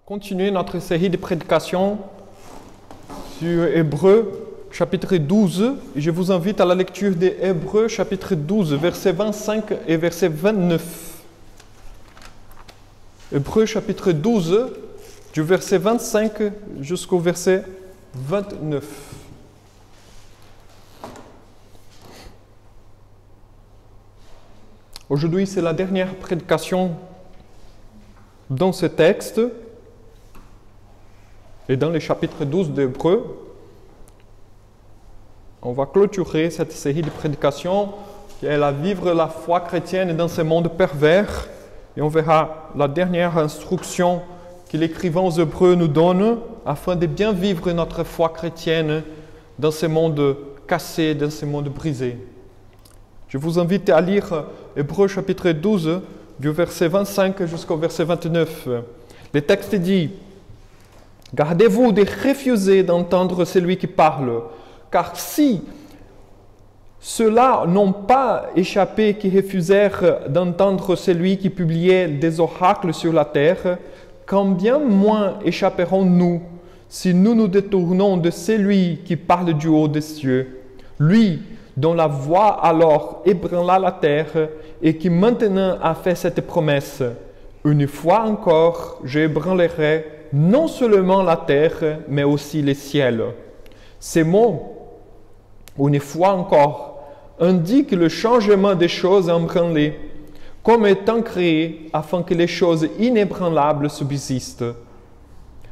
continuer notre série de prédications sur Hébreux, chapitre 12. Et je vous invite à la lecture des Hébreux, chapitre 12, versets 25 et verset 29. Hébreux, chapitre 12, du verset 25 jusqu'au verset 29. Aujourd'hui, c'est la dernière prédication dans ce texte et dans le chapitre 12 d'Hébreux. On va clôturer cette série de prédications qui est à vivre la foi chrétienne dans ce monde pervers. Et on verra la dernière instruction que l'écrivain aux Hébreux nous donne afin de bien vivre notre foi chrétienne dans ce monde cassé, dans ce monde brisé. Je vous invite à lire Hébreux chapitre 12, du verset 25 jusqu'au verset 29. Le texte dit « Gardez-vous de refuser d'entendre celui qui parle, car si ceux-là n'ont pas échappé qui refusèrent d'entendre celui qui publiait des oracles sur la terre, combien moins échapperons-nous si nous nous détournons de celui qui parle du haut des cieux, lui dont la voix alors ébranla la terre et qui maintenant a fait cette promesse. Une fois encore, j'ébranlerai non seulement la terre, mais aussi les ciels. » Ces mots, une fois encore, indiquent le changement des choses ébranlées, comme étant créées afin que les choses inébranlables subsistent.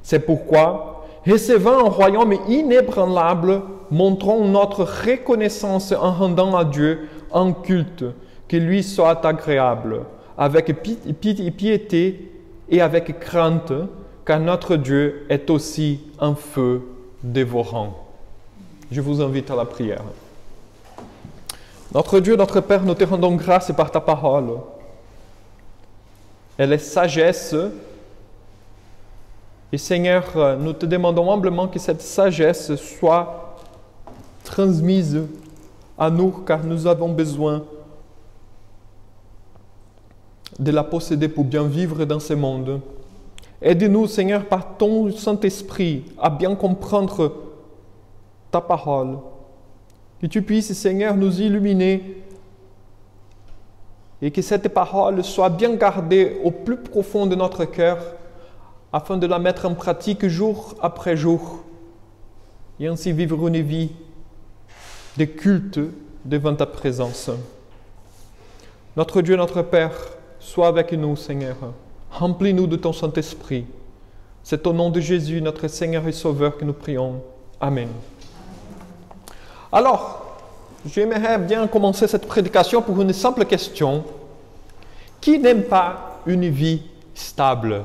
C'est pourquoi, recevant un royaume inébranlable, montrons notre reconnaissance en rendant à Dieu un culte qui lui soit agréable, avec piété et avec crainte, car notre Dieu est aussi un feu dévorant. Je vous invite à la prière. Notre Dieu, notre Père, nous te rendons grâce par ta parole. Elle est sagesse. Et Seigneur, nous te demandons humblement que cette sagesse soit transmise à nous, car nous avons besoin de la posséder pour bien vivre dans ce monde. Aide-nous, Seigneur, par ton Saint-Esprit, à bien comprendre ta parole. Que tu puisses, Seigneur, nous illuminer et que cette parole soit bien gardée au plus profond de notre cœur afin de la mettre en pratique jour après jour et ainsi vivre une vie de culte devant ta présence. Notre Dieu, notre Père, sois avec nous, Seigneur. Remplis-nous de ton Saint-Esprit. C'est au nom de Jésus, notre Seigneur et Sauveur, que nous prions. Amen. Alors, j'aimerais bien commencer cette prédication pour une simple question. Qui n'aime pas une vie stable?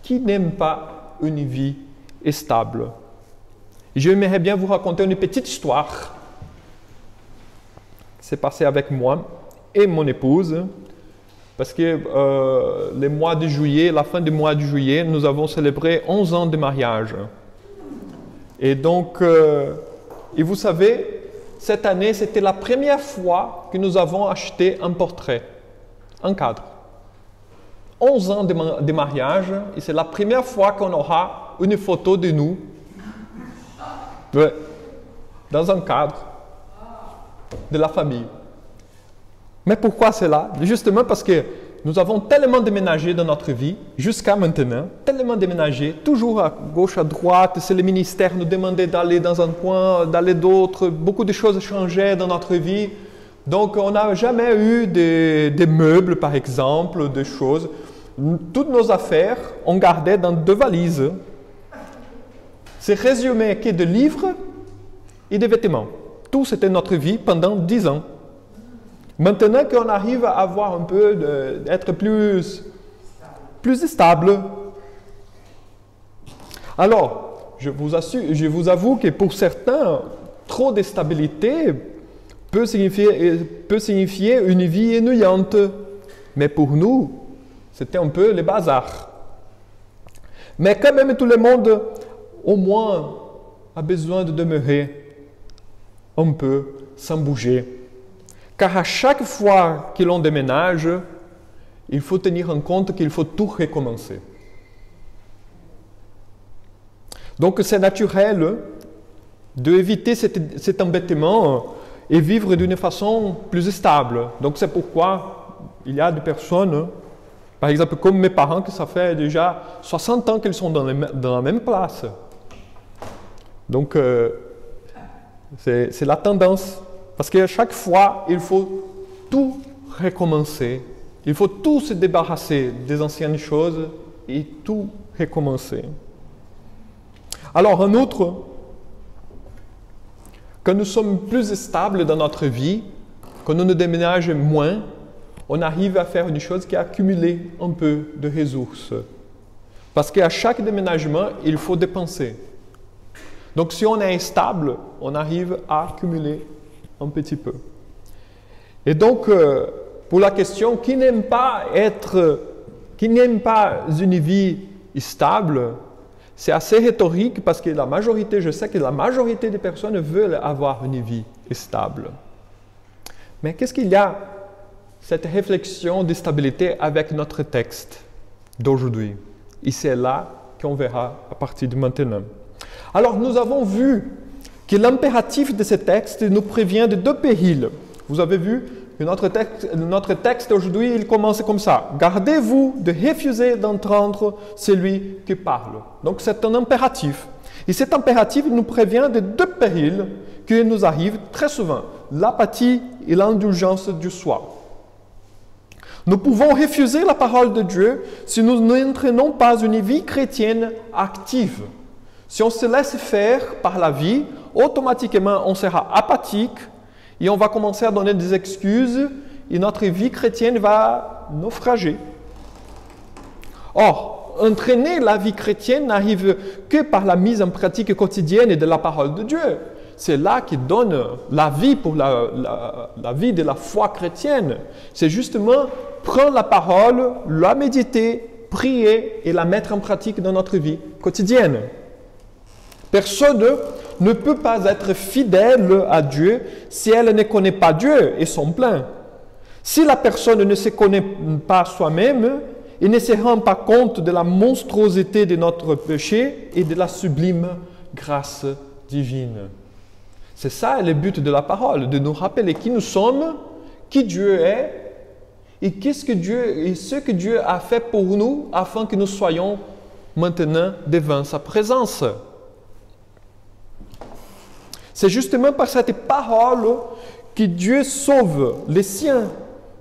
Qui n'aime pas une vie stable? J'aimerais bien vous raconter une petite histoire qui s'est passée avec moi et mon épouse. Parce que le mois de juillet, la fin du mois de juillet, nous avons célébré 11 ans de mariage. Et donc, et vous savez, cette année, c'était la première fois que nous avons acheté un portrait, un cadre. 11 ans de mariage, et c'est la première fois qu'on aura une photo de nous dans un cadre de la famille. Mais pourquoi cela? Justement parce que nous avons tellement déménagé dans notre vie, jusqu'à maintenant, tellement déménagé, toujours à gauche, à droite, c'est le ministère nous demandait d'aller dans un coin, d'aller d'autre, beaucoup de choses changeaient dans notre vie. Donc on n'a jamais eu des meubles, par exemple, des choses. Toutes nos affaires, on gardait dans 2 valises. C'est résumé que de livres et de vêtements. Tout c'était notre vie pendant 10 ans. Maintenant qu'on arrive à avoir un peu d'être plus stable. Alors, je vous avoue que pour certains, trop de stabilité peut signifier une vie ennuyante. Mais pour nous, c'était un peu le bazar. Mais quand même, tout le monde, au moins, a besoin de demeurer un peu sans bouger. Car à chaque fois que l'on déménage, il faut tenir en compte qu'il faut tout recommencer. Donc c'est naturel d'éviter cet embêtement et vivre d'une façon plus stable. Donc c'est pourquoi il y a des personnes, par exemple comme mes parents, que ça fait déjà 60 ans qu'ils sont dans la même place. Donc c'est la tendance. Parce qu'à chaque fois, il faut tout recommencer. Il faut tout se débarrasser des anciennes choses et tout recommencer. Alors, en outre, quand nous sommes plus stables dans notre vie, quand nous nous déménageons moins, on arrive à faire une chose qui est accumuler un peu de ressources. Parce qu'à chaque déménagement, il faut dépenser. Donc, si on est stable, on arrive à accumuler un petit peu. Et donc, pour la question, qui n'aime pas une vie stable, c'est assez rhétorique parce que je sais que la majorité des personnes veulent avoir une vie stable. Mais qu'est-ce qu'il y a, cette réflexion de stabilité avec notre texte d'aujourd'hui? Et c'est là qu'on verra à partir de maintenant. Alors, nous avons vu que l'impératif de ce texte nous prévient de deux périls. Vous avez vu que notre texte aujourd'hui, il commence comme ça. Gardez-vous de refuser d'entendre celui qui parle. Donc c'est un impératif. Et cet impératif nous prévient de deux périls qui nous arrivent très souvent. L'apathie et l'indulgence du soi. Nous pouvons refuser la parole de Dieu si nous n'entraînons pas une vie chrétienne active. Si on se laisse faire par la vie, automatiquement on sera apathique et on va commencer à donner des excuses et notre vie chrétienne va naufrager. Or, entraîner la vie chrétienne n'arrive que par la mise en pratique quotidienne de la parole de Dieu. C'est là qui donne la vie pour la vie de la foi chrétienne. C'est justement prendre la parole, la méditer, prier et la mettre en pratique dans notre vie quotidienne. Personne ne peut pas être fidèle à Dieu si elle ne connaît pas Dieu et son plan. Si la personne ne se connaît pas soi-même et ne se rend pas compte de la monstruosité de notre péché et de la sublime grâce divine. C'est ça le but de la parole, de nous rappeler qui nous sommes, qui Dieu est et ce que Dieu a fait pour nous afin que nous soyons maintenant devant sa présence. C'est justement par cette parole que Dieu sauve les siens,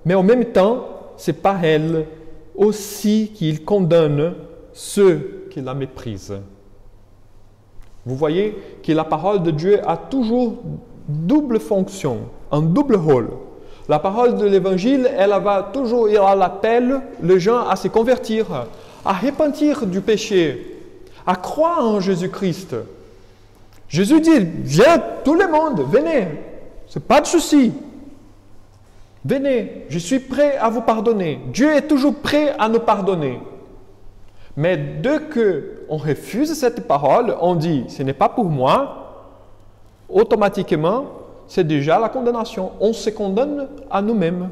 mais en même temps, c'est par elle aussi qu'il condamne ceux qui la méprisent. Vous voyez que la parole de Dieu a toujours double fonction, un double rôle. La parole de l'Évangile, elle appelle les gens à se convertir, à repentir du péché, à croire en Jésus-Christ. Jésus dit, viens tout le monde, venez, ce n'est pas de souci. Venez, je suis prêt à vous pardonner. Dieu est toujours prêt à nous pardonner. Mais dès qu'on refuse cette parole, on dit, ce n'est pas pour moi, automatiquement, c'est déjà la condamnation. On se condamne à nous-mêmes.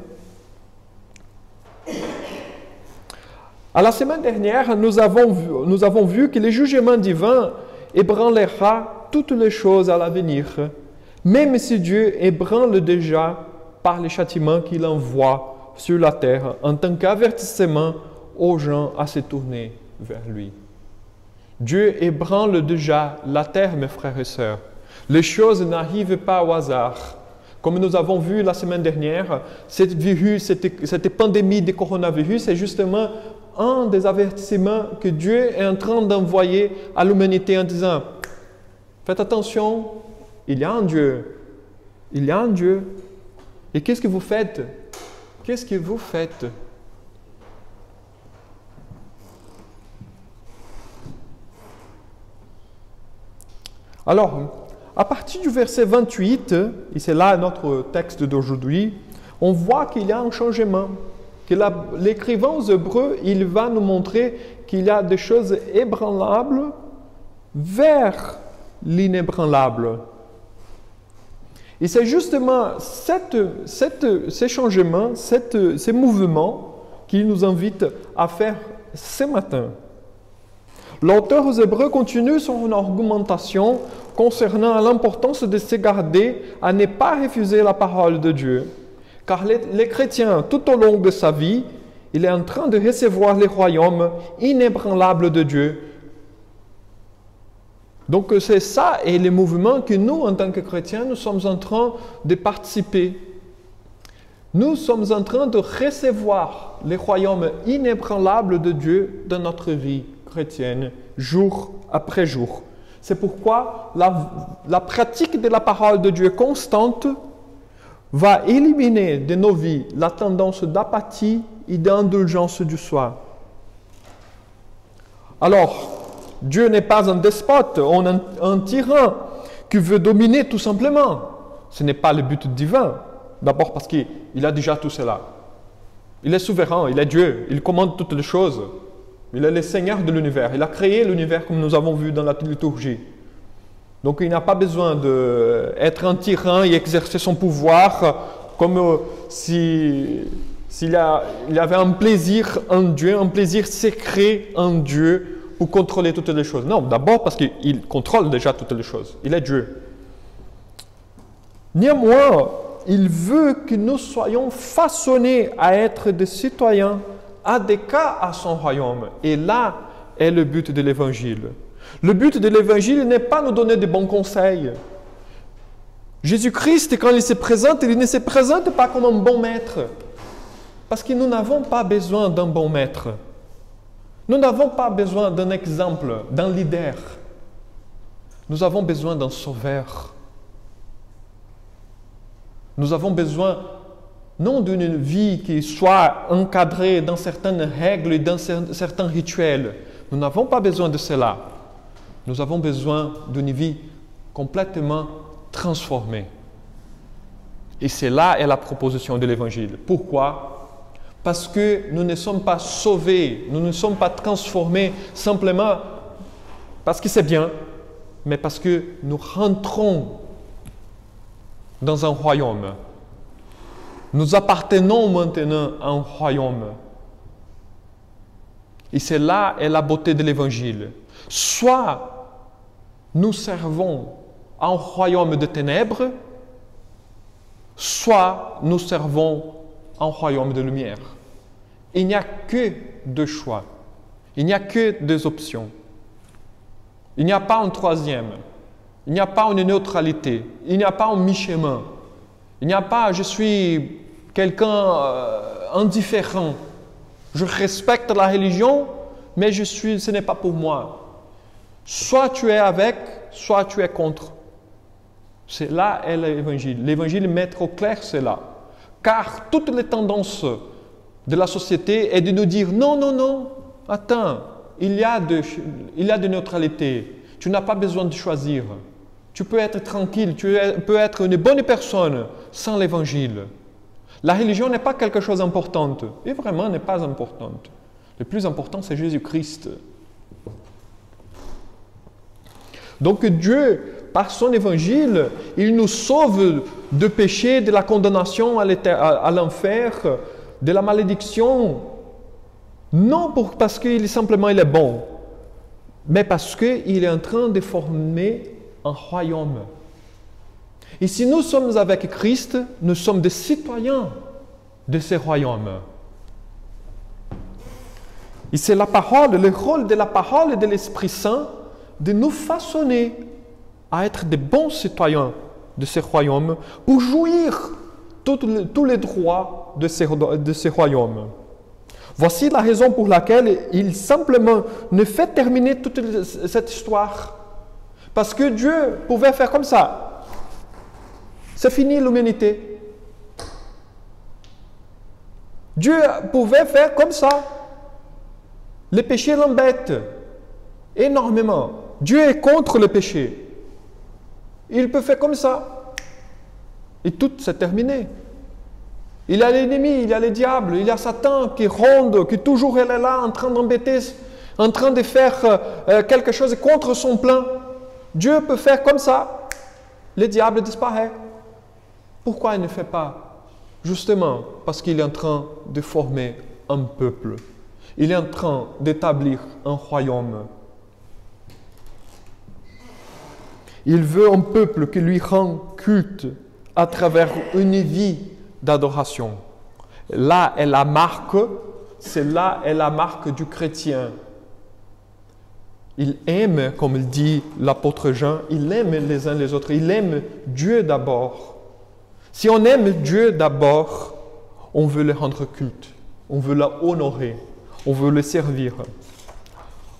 À la semaine dernière, nous avons vu que le jugement divin ébranlera toutes les choses à l'avenir, même si Dieu ébranle déjà par les châtiments qu'il envoie sur la terre en tant qu'avertissement aux gens à se tourner vers lui. Dieu ébranle déjà la terre, mes frères et sœurs. Les choses n'arrivent pas au hasard. Comme nous avons vu la semaine dernière, cette pandémie de coronavirus est justement un des avertissements que Dieu est en train d'envoyer à l'humanité en disant « Faites attention, il y a un Dieu. Il y a un Dieu. Et qu'est-ce que vous faites? Qu'est-ce que vous faites ?» Alors, à partir du verset 28, et c'est là notre texte d'aujourd'hui, on voit qu'il y a un changement. Que l'écrivain aux Hébreux, il va nous montrer qu'il y a des choses ébranlables vers l'inébranlable. Et c'est justement ces changements, ces mouvements qu'il nous invite à faire ce matin. L'auteur aux Hébreux continue son argumentation concernant l'importance de se garder à ne pas refuser la parole de Dieu. Car les chrétiens, tout au long de sa vie, il est en train de recevoir le royaume inébranlable de Dieu. Donc c'est ça et le mouvement que nous, en tant que chrétiens, nous sommes en train de participer. Nous sommes en train de recevoir le royaume inébranlable de Dieu dans notre vie chrétienne, jour après jour. C'est pourquoi la pratique de la parole de Dieu constante va éliminer de nos vies la tendance d'apathie et d'indulgence du soi. Alors, Dieu n'est pas un despote, un tyran qui veut dominer tout simplement. Ce n'est pas le but divin. D'abord parce qu'il a déjà tout cela. Il est souverain, il est Dieu, il commande toutes les choses. Il est le Seigneur de l'univers. Il a créé l'univers comme nous avons vu dans la liturgie. Donc il n'a pas besoin d'être un tyran et exercer son pouvoir comme s'il y avait un plaisir en Dieu, un plaisir secret en Dieu pour contrôler toutes les choses. Non, d'abord parce qu'il contrôle déjà toutes les choses. Il est Dieu. Néanmoins, il veut que nous soyons façonnés à être des citoyens adéquats à son royaume. Et là est le but de l'Évangile. Le but de l'Évangile n'est pas nous donner de bons conseils. Jésus-Christ, quand il se présente, il ne se présente pas comme un bon maître. Parce que nous n'avons pas besoin d'un bon maître. Nous n'avons pas besoin d'un exemple, d'un leader. Nous avons besoin d'un sauveur. Nous avons besoin non d'une vie qui soit encadrée dans certaines règles et dans certains rituels. Nous n'avons pas besoin de cela. Nous avons besoin d'une vie complètement transformée. Et c'est là est la proposition de l'Évangile. Pourquoi? Parce que nous ne sommes pas sauvés, nous ne sommes pas transformés simplement parce que c'est bien, mais parce que nous rentrons dans un royaume. Nous appartenons maintenant à un royaume. Et c'est là est la beauté de l'Évangile. Soit nous servons à un royaume de ténèbres, soit nous servons à un royaume de lumière. Il n'y a que deux choix. Il n'y a que deux options. Il n'y a pas un troisième. Il n'y a pas une neutralité. Il n'y a pas un mi-chemin. Il n'y a pas « je suis quelqu'un indifférent. Je respecte la religion, mais ce n'est pas pour moi. » Soit tu es avec, soit tu es contre. C'est là est l'Évangile. L'Évangile met au clair cela. Car toutes les tendances de la société est de nous dire « non, non, non, attends, il y a de neutralité. Tu n'as pas besoin de choisir. Tu peux être tranquille, tu peux être une bonne personne sans l'Évangile. » La religion n'est pas quelque chose d'important. Et vraiment n'est pas importante. Le plus important, c'est Jésus-Christ. Donc Dieu, par son évangile, il nous sauve du péché, de la condamnation à l'enfer, de la malédiction. Non parce qu'il simplement il est bon, mais parce qu'il est en train de former un royaume. Et si nous sommes avec Christ, nous sommes des citoyens de ce royaume. Et c'est la parole, le rôle de la parole et de l'Esprit Saint de nous façonner à être des bons citoyens de ce royaume pour jouir tous les droits de ce royaume. Voici la raison pour laquelle il simplement ne fait terminer toute cette histoire. Parce que Dieu pouvait faire comme ça. C'est fini l'humanité. Dieu pouvait faire comme ça. Le péché l'embête énormément. Dieu est contre le péché. Il peut faire comme ça. Et tout s'est terminé. Il y a l'ennemi, il y a le diable, il y a Satan qui ronde, qui toujours elle est là en train d'embêter, en train de faire quelque chose contre son plan. Dieu peut faire comme ça. Le diable disparaît. Pourquoi il ne fait pas? Justement parce qu'il est en train de former un peuple. Il est en train d'établir un royaume. Il veut un peuple qui lui rend culte à travers une vie d'adoration. Là est la marque, c'est là est la marque du chrétien. Il aime, comme il dit l'apôtre Jean, il aime les uns les autres, il aime Dieu d'abord. Si on aime Dieu d'abord, on veut le rendre culte, on veut l'honorer, on veut le servir.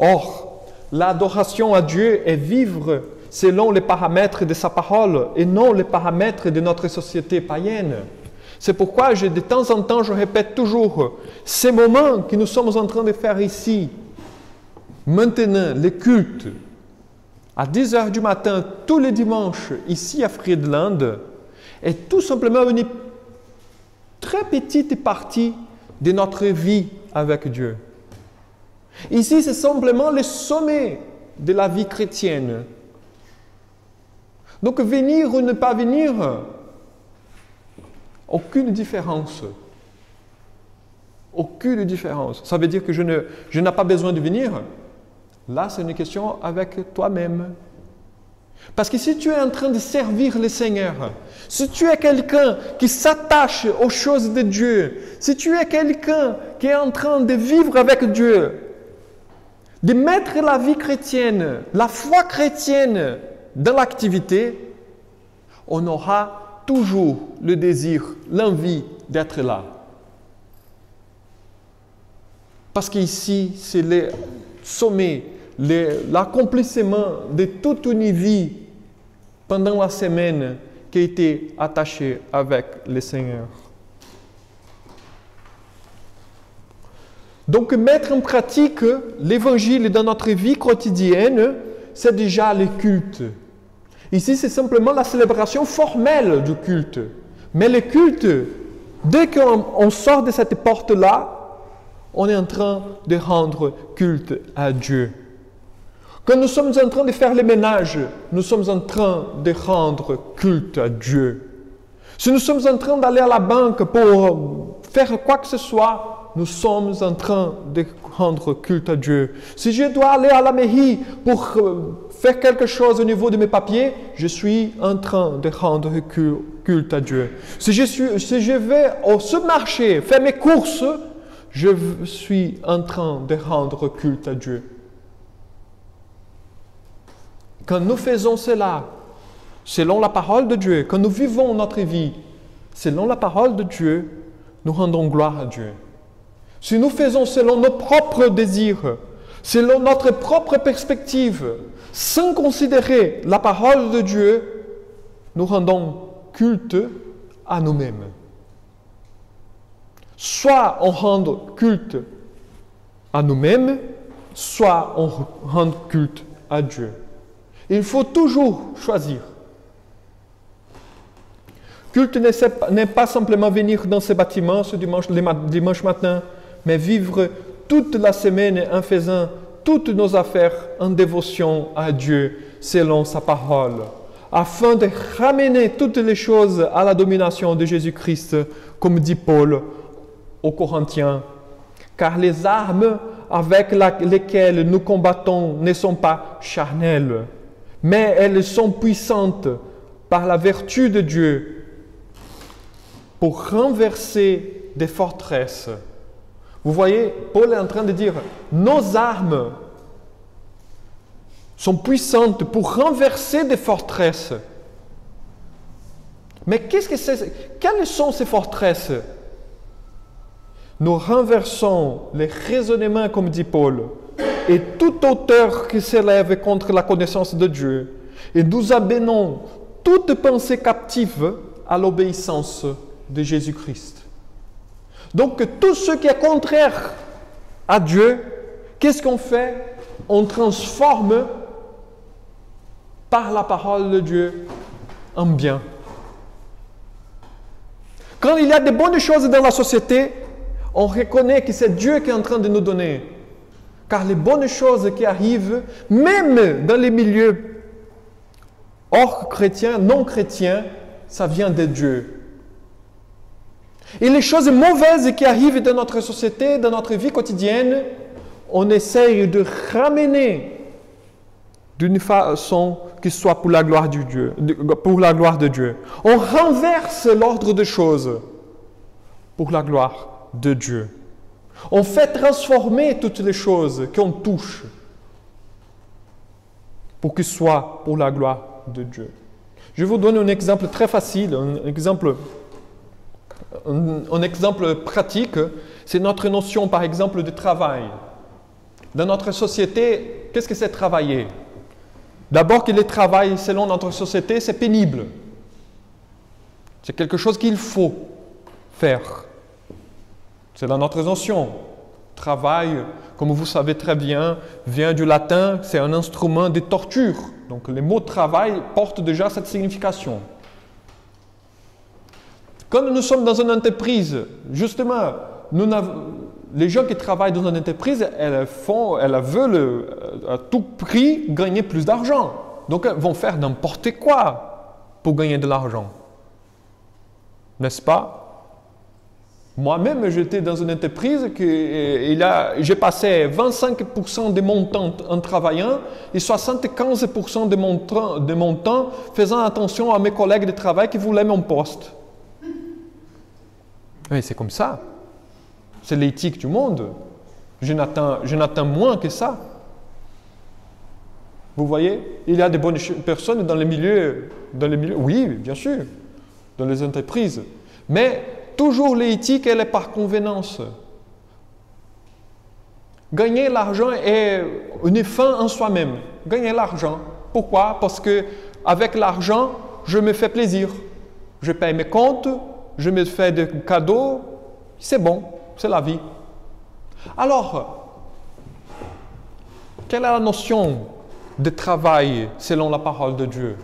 Or, l'adoration à Dieu est vivre selon les paramètres de sa parole et non les paramètres de notre société païenne. C'est pourquoi de temps en temps, je répète toujours, ces moments que nous sommes en train de faire ici, maintenant, les cultes, à 10 heures du matin, tous les dimanches, ici à Friedland, est tout simplement une très petite partie de notre vie avec Dieu. Ici, c'est simplement le sommet de la vie chrétienne. Donc, venir ou ne pas venir, aucune différence. Aucune différence. Ça veut dire que je n'ai pas besoin de venir. Là, c'est une question avec toi-même. Parce que si tu es en train de servir le Seigneur, si tu es quelqu'un qui s'attache aux choses de Dieu, si tu es quelqu'un qui est en train de vivre avec Dieu, de mettre la vie chrétienne, la foi chrétienne dans l'activité, on aura toujours le désir, l'envie d'être là. Parce qu'ici, c'est le sommet, l'accomplissement de toute une vie pendant la semaine qui a été attachée avec le Seigneur. Donc, mettre en pratique l'Évangile dans notre vie quotidienne, c'est déjà le culte. Ici, c'est simplement la célébration formelle du culte. Mais le culte, dès qu'on sort de cette porte-là, on est en train de rendre culte à Dieu. Quand nous sommes en train de faire le ménage, nous sommes en train de rendre culte à Dieu. Si nous sommes en train d'aller à la banque pour faire quoi que ce soit, nous sommes en train de rendre culte à Dieu. Si je dois aller à la mairie pour faire quelque chose au niveau de mes papiers, je suis en train de rendre culte à Dieu. Si je vais au supermarché faire mes courses, je suis en train de rendre culte à Dieu. Quand nous faisons cela, selon la parole de Dieu, quand nous vivons notre vie, selon la parole de Dieu, nous rendons gloire à Dieu. Si nous faisons selon nos propres désirs, selon notre propre perspective, sans considérer la parole de Dieu, nous rendons culte à nous-mêmes. Soit on rend culte à nous-mêmes, soit on rend culte à Dieu. Il faut toujours choisir. Culte n'est pas simplement venir dans ces bâtiments ce dimanche matin, mais vivre toute la semaine en faisant toutes nos affaires en dévotion à Dieu selon sa parole, afin de ramener toutes les choses à la domination de Jésus-Christ, comme dit Paul aux Corinthiens. Car les armes avec lesquelles nous combattons ne sont pas charnelles, mais elles sont puissantes par la vertu de Dieu pour renverser des forteresses. Vous voyez, Paul est en train de dire, nos armes sont puissantes pour renverser des forteresses. Mais quelles sont ces forteresses? Nous renversons les raisonnements, comme dit Paul, et toute hauteur qui s'élève contre la connaissance de Dieu, et nous amenons toute pensée captive à l'obéissance de Jésus-Christ. Donc, tout ce qui est contraire à Dieu, qu'est-ce qu'on fait? On transforme par la parole de Dieu en bien. Quand il y a de bonnes choses dans la société, on reconnaît que c'est Dieu qui est en train de nous donner. Car les bonnes choses qui arrivent, même dans les milieux hors chrétiens, non chrétiens, ça vient de Dieu. Et les choses mauvaises qui arrivent dans notre société, dans notre vie quotidienne, on essaye de ramener d'une façon qu'il soit pour la gloire de Dieu. On renverse l'ordre des choses pour la gloire de Dieu. On fait transformer toutes les choses qu'on touche pour qu'il soit pour la gloire de Dieu. Je vous donne un exemple très facile, un exemple pratique. C'est notre notion, par exemple, de travail. Dans notre société, qu'est-ce que c'est travailler? D'abord que le travail, selon notre société, c'est pénible. C'est quelque chose qu'il faut faire. C'est dans notre notion. Travail, comme vous savez très bien, vient du latin, c'est un instrument de torture. Donc le mot travail porte déjà cette signification. Quand nous sommes dans une entreprise, justement, les gens qui travaillent dans une entreprise, elles veulent à tout prix gagner plus d'argent. Donc elles vont faire n'importe quoi pour gagner de l'argent. N'est-ce pas? Moi-même, j'étais dans une entreprise j'ai passé 25% de mon temps en travaillant et 75% de mon temps faisant attention à mes collègues de travail qui voulaient mon poste. Mais c'est comme ça. C'est l'éthique du monde. Je n'attends moins que ça. Vous voyez, il y a des bonnes personnes dans les milieux, oui, bien sûr, dans les entreprises. Mais toujours l'éthique, elle est par convenance. Gagner l'argent est une fin en soi-même. Gagner l'argent. Pourquoi? Parce que avec l'argent, je me fais plaisir. Je paye mes comptes, je me fais des cadeaux. C'est bon, c'est la vie. Alors, quelle est la notion de travail selon la parole de Dieu?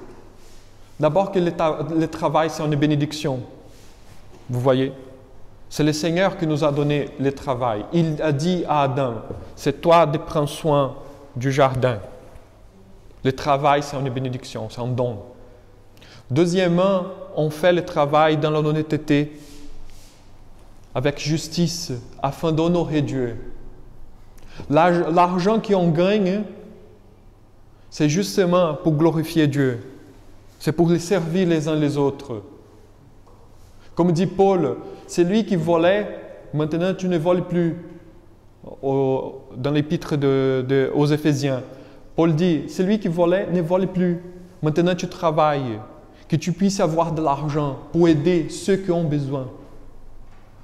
D'abord que le travail, c'est une bénédiction. Vous voyez, c'est le Seigneur qui nous a donné le travail. Il a dit à Adam, c'est toi de prendre soin du jardin. Le travail, c'est une bénédiction, c'est un don. Deuxièmement, on fait le travail dans l'honnêteté, avec justice, afin d'honorer Dieu. L'argent qu'on gagne, c'est justement pour glorifier Dieu. C'est pour les servir les uns les autres. Comme dit Paul, c'est lui qui volait, maintenant tu ne voles plus. Dans l'épître aux Éphésiens, Paul dit, c'est lui qui volait, ne vole plus. Maintenant tu travailles, que tu puisses avoir de l'argent pour aider ceux qui ont besoin.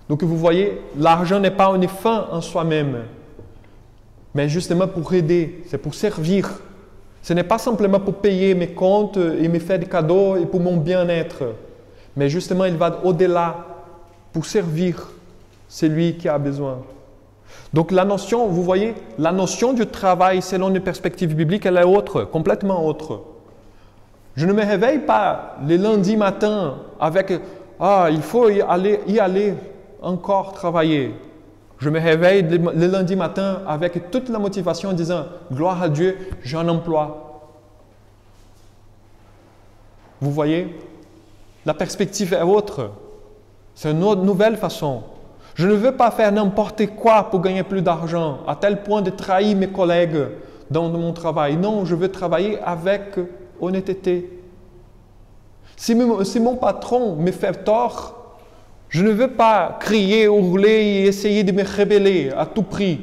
Donc vous voyez, l'argent n'est pas une fin en soi-même, mais justement pour aider, c'est pour servir. Ce n'est pas simplement pour payer mes comptes et me faire des cadeaux et pour mon bien-être. Mais justement, il va au-delà pour servir celui qui a besoin. Donc la notion, vous voyez, la notion du travail selon une perspective biblique, elle est autre, complètement autre. Je ne me réveille pas le lundi matin avec « Ah, il faut y aller encore travailler ». Je me réveille le lundi matin avec toute la motivation en disant « Gloire à Dieu, j'ai un emploi ». Vous voyez? La perspective est autre. C'est une autre, nouvelle façon. Je ne veux pas faire n'importe quoi pour gagner plus d'argent, à tel point de trahir mes collègues dans mon travail. Non, je veux travailler avec honnêteté. Si mon patron me fait tort, je ne veux pas crier, hurler et essayer de me rebeller à tout prix.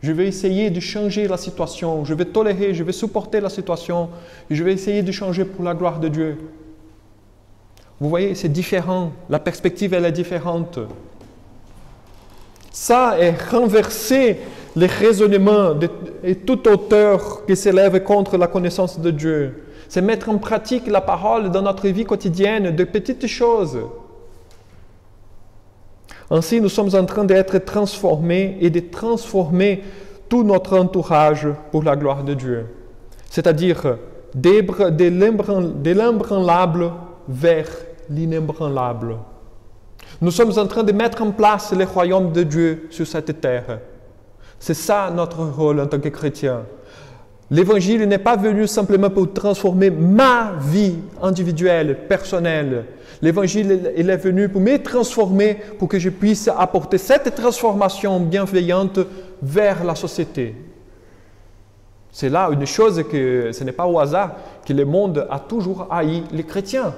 Je vais essayer de changer la situation. Je vais tolérer, je vais supporter la situation. Et je vais essayer de changer pour la gloire de Dieu. Vous voyez, c'est différent. La perspective, elle est différente. Ça est renverser les raisonnements et toute hauteur qui s'élève contre la connaissance de Dieu. C'est mettre en pratique la parole dans notre vie quotidienne, de petites choses. Ainsi, nous sommes en train d'être transformés et de transformer tout notre entourage pour la gloire de Dieu. C'est-à-dire de l'ébranlable vers l'inébranlable. Nous sommes en train de mettre en place le royaume de Dieu sur cette terre. C'est ça notre rôle en tant que chrétien. L'évangile n'est pas venu simplement pour transformer ma vie individuelle, personnelle. L'évangile il est venu pour me transformer, pour que je puisse apporter cette transformation bienveillante vers la société. C'est là une chose que ce n'est pas au hasard que le monde a toujours haï les chrétiens.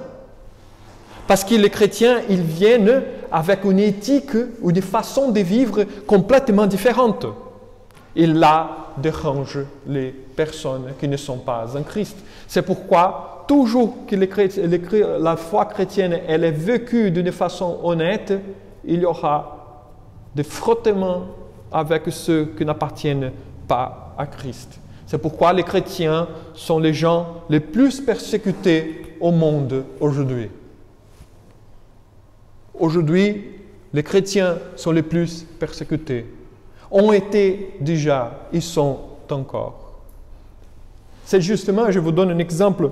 Parce que les chrétiens, ils viennent avec une éthique, une façon de vivre complètement différente. Et là, dérange les personnes qui ne sont pas en Christ. C'est pourquoi, toujours que la foi chrétienne elle est vécue d'une façon honnête, il y aura des frottements avec ceux qui n'appartiennent pas à Christ. C'est pourquoi les chrétiens sont les gens les plus persécutés au monde aujourd'hui. Aujourd'hui, les chrétiens sont les plus persécutés. Ont été déjà, ils sont encore. C'est justement, je vous donne un exemple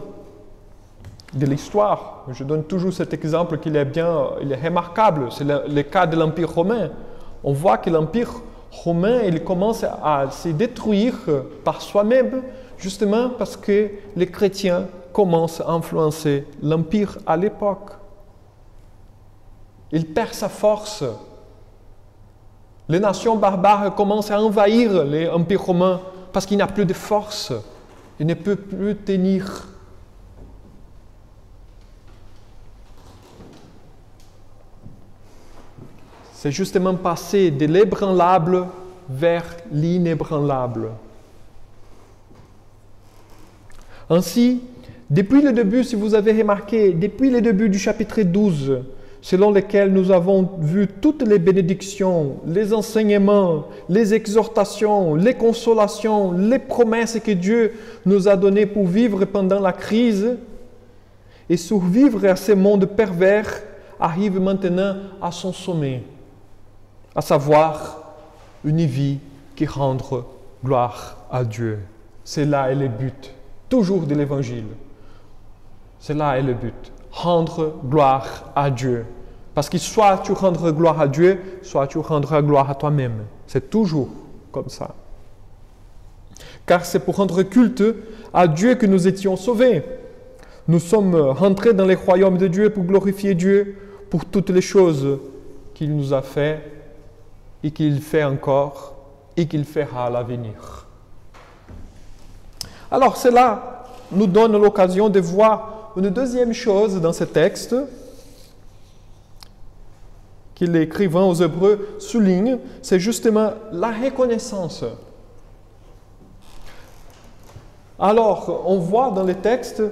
de l'histoire. Je donne toujours cet exemple il est remarquable. C'est le cas de l'Empire romain. On voit que l'Empire romain, il commence à se détruire par soi-même, justement parce que les chrétiens commencent à influencer l'Empire à l'époque. Il perd sa force. Les nations barbares commencent à envahir l'Empire romain parce qu'il n'a plus de force. Il ne peut plus tenir. C'est justement passer de l'ébranlable vers l'inébranlable. Ainsi, depuis le début, si vous avez remarqué, depuis le début du chapitre 12, selon lequel nous avons vu toutes les bénédictions, les enseignements, les exhortations, les consolations, les promesses que Dieu nous a données pour vivre pendant la crise et survivre à ce monde pervers, arrive maintenant à son sommet, à savoir une vie qui rend gloire à Dieu. C'est là est le but, toujours de l'Évangile. C'est là est le but. Rendre gloire à Dieu. Parce que soit tu rendras gloire à Dieu, soit tu rendras gloire à toi-même. C'est toujours comme ça. Car c'est pour rendre culte à Dieu que nous étions sauvés. Nous sommes rentrés dans les royaumes de Dieu pour glorifier Dieu pour toutes les choses qu'il nous a fait et qu'il fait encore et qu'il fera à l'avenir. Alors cela nous donne l'occasion de voir une deuxième chose dans ce texte que l'écrivain aux Hébreux souligne, c'est justement la reconnaissance. Alors, on voit dans les textes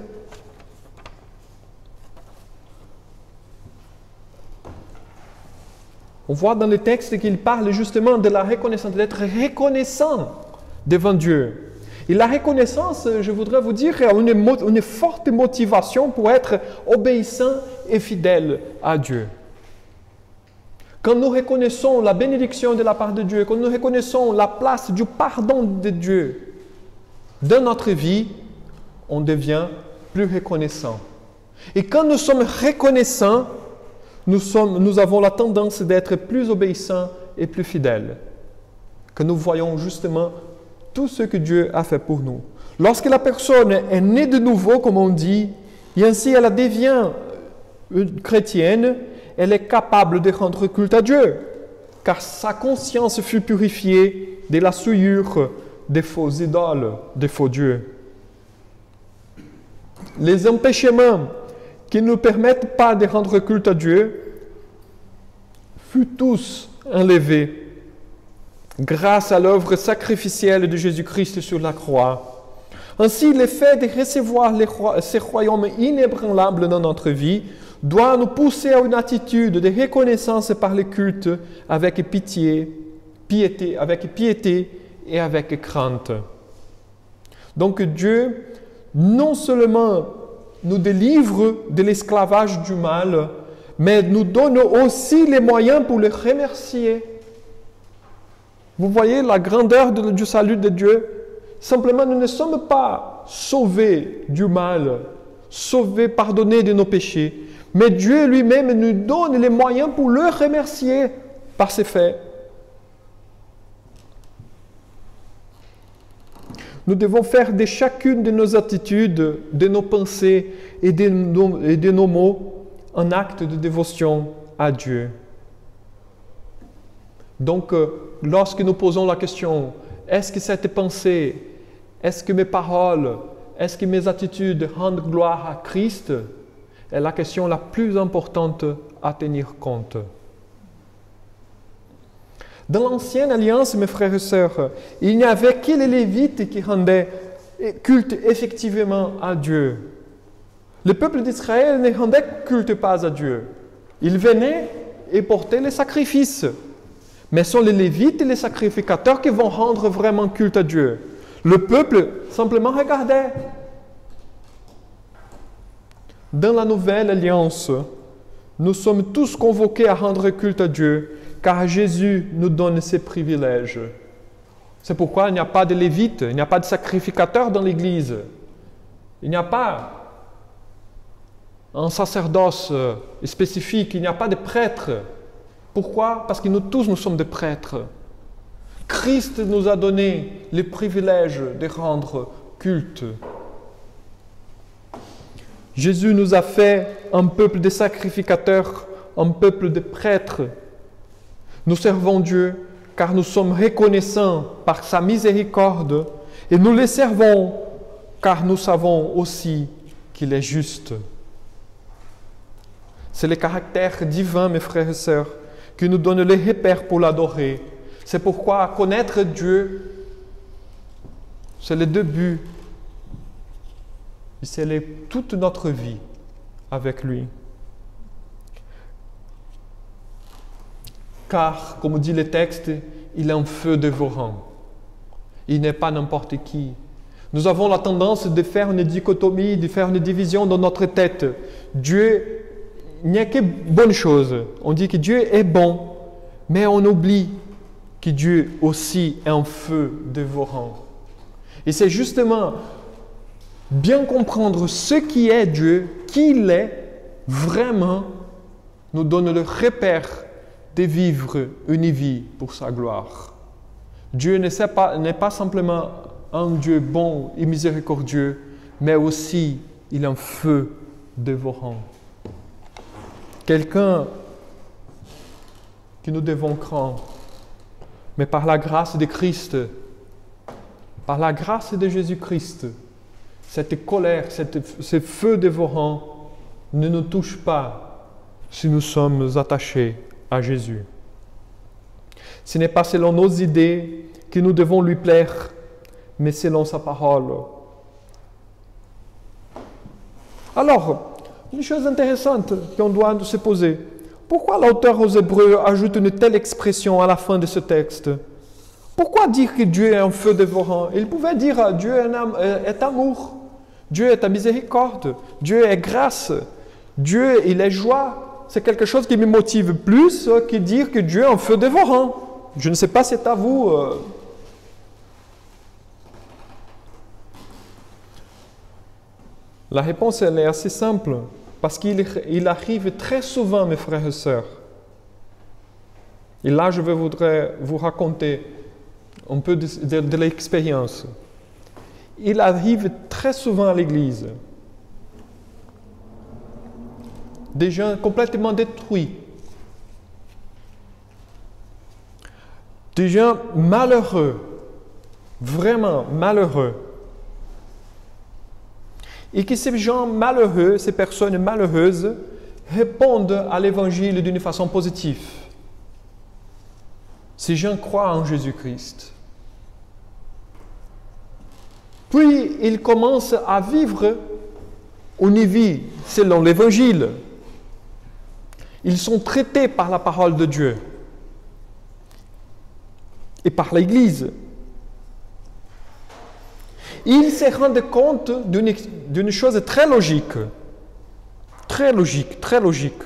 qu'il parle justement de la reconnaissance, d'être reconnaissant devant Dieu. Et la reconnaissance, je voudrais vous dire, a une forte motivation pour être obéissant et fidèle à Dieu. Quand nous reconnaissons la bénédiction de la part de Dieu, quand nous reconnaissons la place du pardon de Dieu dans notre vie, on devient plus reconnaissant. Et quand nous sommes reconnaissants, nous avons la tendance d'être plus obéissants et plus fidèles. Que nous voyons justement tout ce que Dieu a fait pour nous. Lorsque la personne est née de nouveau, comme on dit, et ainsi elle devient une chrétienne, elle est capable de rendre culte à Dieu, car sa conscience fut purifiée de la souillure des faux idoles, des faux dieux. Les empêchements qui ne nous permettent pas de rendre culte à Dieu furent tous enlevés grâce à l'œuvre sacrificielle de Jésus-Christ sur la croix. Ainsi, le fait de recevoir ces royaumes inébranlables dans notre vie doit nous pousser à une attitude de reconnaissance par le culte avec piété et avec crainte. Donc Dieu, non seulement nous délivre de l'esclavage du mal, mais nous donne aussi les moyens pour le remercier. Vous voyez la grandeur du salut de Dieu? Simplement, nous ne sommes pas sauvés du mal, sauvés, pardonnés de nos péchés, mais Dieu lui-même nous donne les moyens pour le remercier par ses faits. Nous devons faire de chacune de nos attitudes, de nos pensées et de nos mots un acte de dévotion à Dieu. Donc, lorsque nous posons la question, est-ce que cette pensée est-ce que mes paroles, est-ce que mes attitudes rendent gloire à Christ? Est la question la plus importante à tenir compte. Dans l'ancienne alliance, mes frères et sœurs, il n'y avait que les Lévites qui rendaient culte effectivement à Dieu. Le peuple d'Israël ne rendait culte pas à Dieu. Ils venaient et portaient les sacrifices. Mais ce sont les Lévites et les sacrificateurs qui vont rendre vraiment culte à Dieu. Le peuple simplement regardait. Dans la nouvelle alliance, nous sommes tous convoqués à rendre culte à Dieu, car Jésus nous donne ses privilèges. C'est pourquoi il n'y a pas de Lévites, il n'y a pas de sacrificateurs dans l'Église. Il n'y a pas un sacerdoce spécifique, il n'y a pas de prêtres. Pourquoi? Parce que nous tous, nous sommes des prêtres. Christ nous a donné le privilège de rendre culte. Jésus nous a fait un peuple de sacrificateurs, un peuple de prêtres. Nous servons Dieu car nous sommes reconnaissants par sa miséricorde et nous le servons car nous savons aussi qu'il est juste. C'est le caractère divin, mes frères et sœurs, qui nous donne les repères pour l'adorer. C'est pourquoi connaître Dieu, c'est le début, c'est toute notre vie avec lui. Car, comme dit le texte, il est un feu dévorant. Il n'est pas n'importe qui. Nous avons la tendance de faire une dichotomie, de faire une division dans notre tête. Dieu, il n'y a que bonnes choses. On dit que Dieu est bon, mais on oublie que Dieu aussi est un feu dévorant. Et c'est justement bien comprendre ce qui est Dieu, qui il est, vraiment, nous donne le repère de vivre une vie pour sa gloire. Dieu n'est pas simplement un Dieu bon et miséricordieux, mais aussi il est un feu dévorant. Quelqu'un que nous devons craindre, mais par la grâce de Christ, par la grâce de Jésus-Christ, cette colère, ce feu dévorant ne nous touche pas si nous sommes attachés à Jésus. Ce n'est pas selon nos idées que nous devons lui plaire, mais selon sa parole. Alors, une chose intéressante qu'on doit se poser. Pourquoi l'auteur aux Hébreux ajoute une telle expression à la fin de ce texte? Pourquoi dire que Dieu est un feu dévorant? Il pouvait dire Dieu est amour, Dieu est ta miséricorde, Dieu est grâce, Dieu il est joie. C'est quelque chose qui me motive plus que dire que Dieu est un feu dévorant. Je ne sais pas si c'est à vous. La réponse elle est assez simple, parce qu'il arrive très souvent, mes frères et sœurs. Et là, je voudrais vous raconter un peu de l'expérience. Il arrive très souvent à l'Église des gens complètement détruits, des gens malheureux, vraiment malheureux. Et que ces gens malheureux, ces personnes malheureuses, répondent à l'Évangile d'une façon positive. Ces gens croient en Jésus-Christ. Puis, ils commencent à vivre une vie selon l'Évangile. Ils sont traités par la parole de Dieu et par l'Église. Ils se rendent compte d'une chose très logique. Très logique, très logique.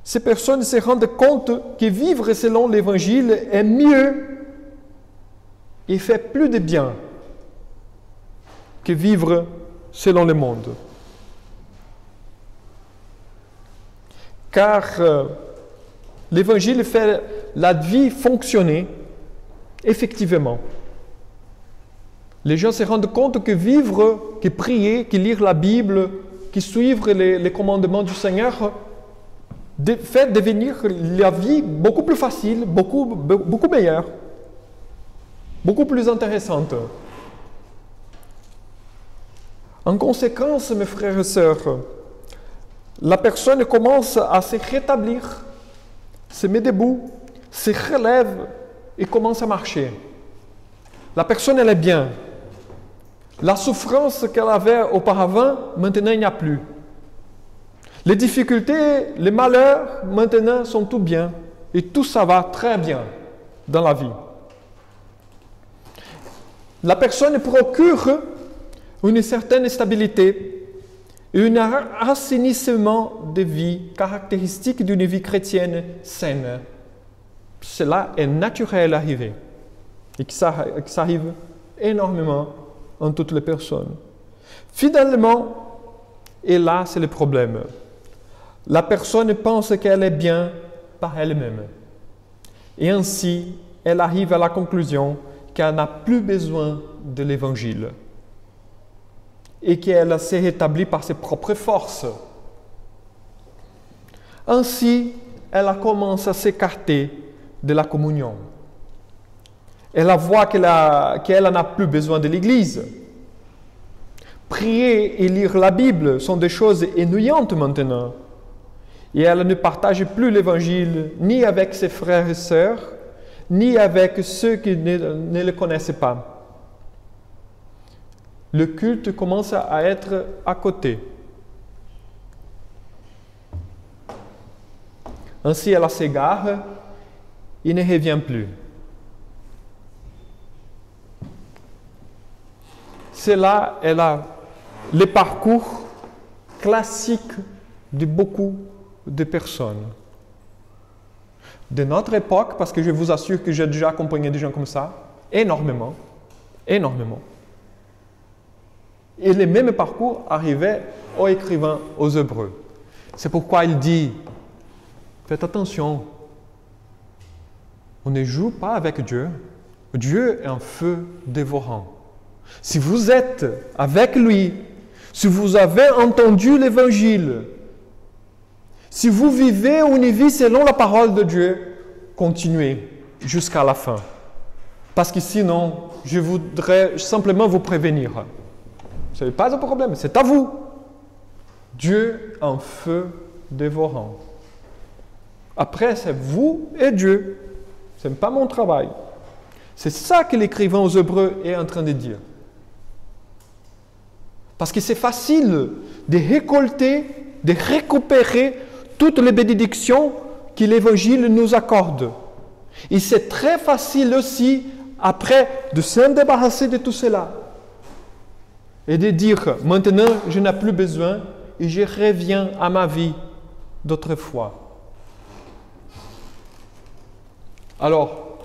Ces personnes se rendent compte que vivre selon l'Évangile est mieux et fait plus de bien que vivre selon le monde. Car l'Évangile fait la vie fonctionner effectivement. Les gens se rendent compte que vivre, que prier, que lire la Bible, que suivre les commandements du Seigneur fait devenir la vie beaucoup plus facile, beaucoup meilleure, beaucoup plus intéressante. En conséquence, mes frères et sœurs, la personne commence à se rétablir, se met debout, se relève et commence à marcher. La personne, elle est bien. La souffrance qu'elle avait auparavant, maintenant, il n'y a plus. Les difficultés, les malheurs, maintenant, sont tout bien. Et tout ça va très bien dans la vie. La personne procure une certaine stabilité et un assainissement de vie caractéristique d'une vie chrétienne saine. Cela est naturel à arriver et que ça arrive énormément en toutes les personnes. Finalement, et là c'est le problème, la personne pense qu'elle est bien par elle-même et ainsi elle arrive à la conclusion qu'elle n'a plus besoin de l'évangile et qu'elle s'est rétablie par ses propres forces. Ainsi, elle commence à s'écarter de la communion. Elle voit qu'elle n'a plus besoin de l'Église. Prier et lire la Bible sont des choses ennuyantes maintenant. Et elle ne partage plus l'Évangile ni avec ses frères et sœurs, ni avec ceux qui ne le connaissent pas. Le culte commence à être à côté. Ainsi, elle s'égare et ne revient plus. Cela est le parcours classique de beaucoup de personnes. De notre époque, parce que je vous assure que j'ai déjà accompagné des gens comme ça, énormément. Et le même parcours arrivait aux écrivains, aux Hébreux. C'est pourquoi il dit, faites attention, on ne joue pas avec Dieu. Dieu est un feu dévorant. Si vous êtes avec lui, si vous avez entendu l'Évangile, si vous vivez une vie selon la parole de Dieu, continuez jusqu'à la fin. Parce que sinon, je voudrais simplement vous prévenir. Ce n'est pas un problème, c'est à vous. Dieu est un feu dévorant. Après, c'est vous et Dieu. Ce n'est pas mon travail. C'est ça que l'écrivain aux Hébreux est en train de dire. Parce que c'est facile de récolter, de récupérer toutes les bénédictions que l'Évangile nous accorde. Et c'est très facile aussi, après, de s'en débarrasser de tout cela. Et de dire, maintenant, je n'ai plus besoin et je reviens à ma vie d'autrefois. Alors,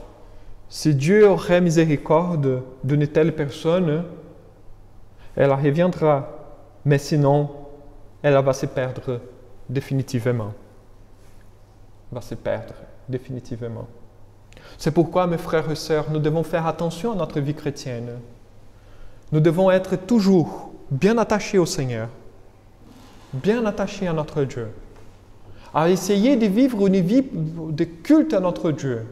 si Dieu aurait miséricorde d'une telle personne, elle reviendra, mais sinon, elle va se perdre définitivement. Elle va se perdre définitivement. C'est pourquoi, mes frères et sœurs, nous devons faire attention à notre vie chrétienne. Nous devons être toujours bien attachés au Seigneur, bien attachés à notre Dieu, à essayer de vivre une vie de culte à notre Dieu,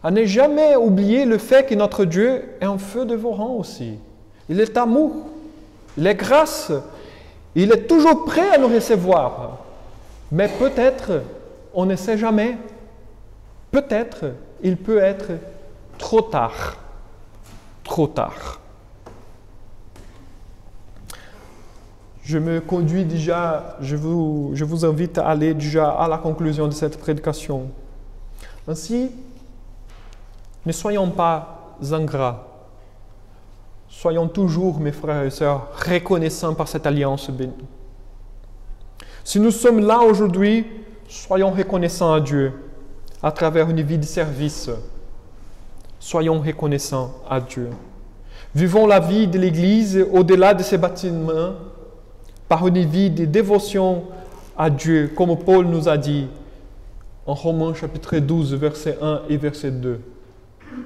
à ne jamais oublier le fait que notre Dieu est un feu dévorant aussi. Il est amour, il est grâce, il est toujours prêt à nous recevoir. Mais peut-être, on ne sait jamais, peut-être il peut être trop tard. Trop tard. Je me conduis déjà, je vous invite à aller déjà à la conclusion de cette prédication. Ainsi, ne soyons pas ingrats. Soyons toujours, mes frères et sœurs, reconnaissants par cette alliance bénie. Si nous sommes là aujourd'hui, soyons reconnaissants à Dieu à travers une vie de service. Soyons reconnaissants à Dieu. Vivons la vie de l'Église au-delà de ces bâtiments par une vie de dévotion à Dieu, comme Paul nous a dit en Romains chapitre 12, verset 1 et verset 2.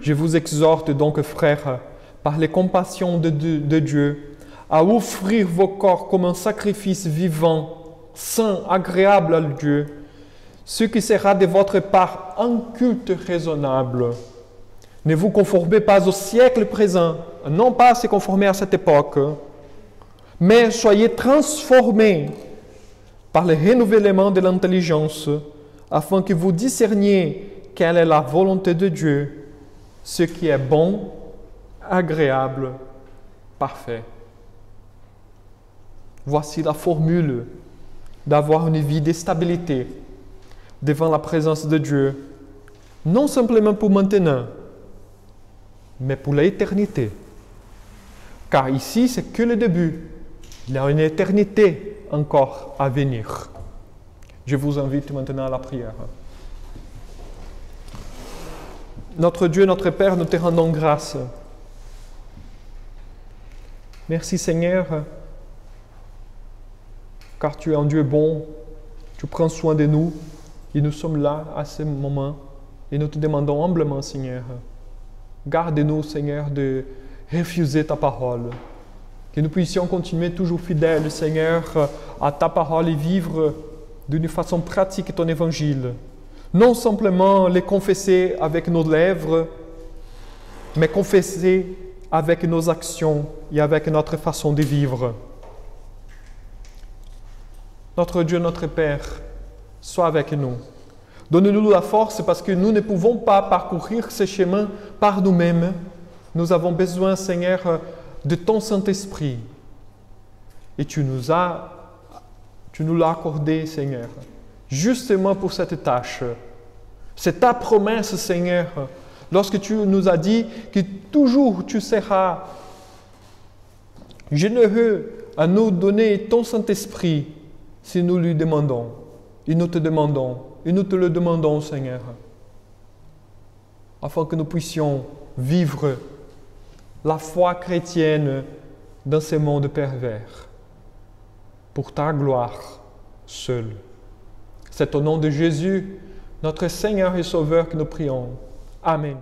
Je vous exhorte donc, frères, par les compassions de Dieu, à offrir vos corps comme un sacrifice vivant, saint, agréable à Dieu, ce qui sera de votre part un culte raisonnable. Ne vous conformez pas au siècle présent, non pas se conformer à cette époque, mais soyez transformés par le renouvellement de l'intelligence, afin que vous discerniez quelle est la volonté de Dieu, ce qui est bon, agréable, parfait. Voici la formule d'avoir une vie de stabilité devant la présence de Dieu, non simplement pour maintenant, mais pour l'éternité. Car ici, c'est que le début. Il y a une éternité encore à venir. Je vous invite maintenant à la prière. Notre Dieu, notre Père, nous te rendons grâce. Merci Seigneur, car tu es un Dieu bon, tu prends soin de nous, et nous sommes là à ce moment, et nous te demandons humblement, Seigneur, garde-nous, Seigneur, de refuser ta parole, que nous puissions continuer toujours fidèles, Seigneur, à ta parole et vivre d'une façon pratique ton évangile. Non simplement les confesser avec nos lèvres, mais confesser avec nos actions et avec notre façon de vivre. Notre Dieu, notre Père, sois avec nous. Donne-nous la force parce que nous ne pouvons pas parcourir ce chemin par nous-mêmes. Nous avons besoin, Seigneur, de ton Saint-Esprit. Et tu nous l'as accordé, Seigneur, justement pour cette tâche. C'est ta promesse, Seigneur, lorsque tu nous as dit que toujours tu seras généreux à nous donner ton Saint-Esprit si nous lui demandons. Et nous te demandons, et nous te le demandons, Seigneur, afin que nous puissions vivre la foi chrétienne dans ce monde pervers, pour ta gloire seule. C'est au nom de Jésus, notre Seigneur et Sauveur, que nous prions. Amen.